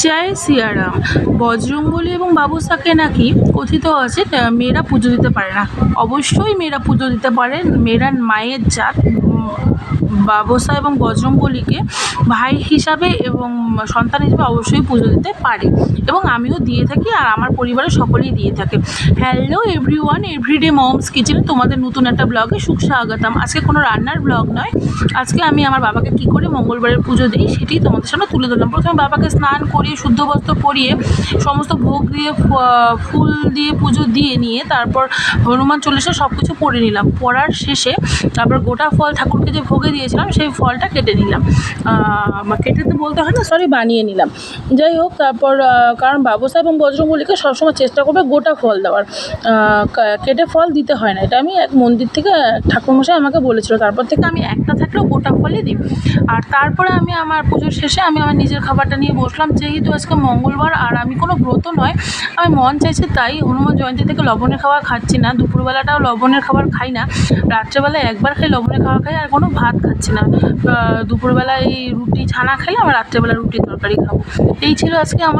জয় সিয়ারাম। বজরংবলী এবং বাবুসাকে নাকি কথিত আছে মেয়েরা পুজো দিতে পারে না। অবশ্যই মেয়েরা পুজো দিতে পারে। মেয়েরা মায়ের জাত। বাবুসা এবং বজরংবলীকে ভাই হিসাবে এবং সন্তান হিসেবে অবশ্যই পুজো দিতে পারে এবং আমিও দিয়ে থাকি আর আমার পরিবারের সকলেই দিয়ে থাকে। হ্যালো এভরিওয়ান, এভরিডে মমস কিচেনে তোমাদের নতুন একটা ব্লগে সুস্বাগতম। আজকে কোনো রান্নার ব্লগ নয়, আজকে আমি আমার বাবাকে কী করে মঙ্গলবারের পুজো দিই সেটি তোমাদের সামনে তুলে ধরলাম। প্রথমে বাবাকে স্নান করিয়ে শুদ্ধ বস্ত্র পরিয়ে সমস্ত ভোগ দিয়ে ফুল দিয়ে পুজো দিয়ে নিয়ে তারপর হনুমান চল্লিশা সব কিছু পড়ে নিলাম। পড়ার শেষে তারপর গোটা ফল ঠাকুরকে যে ভোগে দিয়েছিলাম সেই ফলটা কেটে নিলাম। কেটে তো বলতে হয় না, সরি, বানিয়ে নিলাম। যাই হোক, তারপর কারণ বাবুসা এবং বজরংবলীকে সবসময় চেষ্টা করবে গোটা ফল দেওয়ার, কেটে ফল দিতে হয় না। এটা আমি এক মন্দির থেকে ঠাকুরমশাই আমাকে বলেছিল, তারপর থেকে আমি একটা থাকলেও গোটা ফলই দিই। আর তারপরে আমি আমার পুজোর শেষে আমি আমার নিজের খাবারটা নিয়ে বসলাম। যেহেতু আজকে মঙ্গলবার আর আমি কোনো ব্রত নয়, আমি মন চাইছে তাই হনুমান জয়ন্তী থেকে লবণের খাবার খাচ্ছি না। দুপুরবেলাটাও লবণের খাবার খাই না। রাত্রেবেলায় একবার খাই লবণের খাবার খাই, আর কোনো ভাত খাচ্ছি না। দুপুরবেলায় রুটি ছানা খেলে, আমার রাত্রেবেলা রুটি তরকারি খাবো। এই ছিল আজকে আমার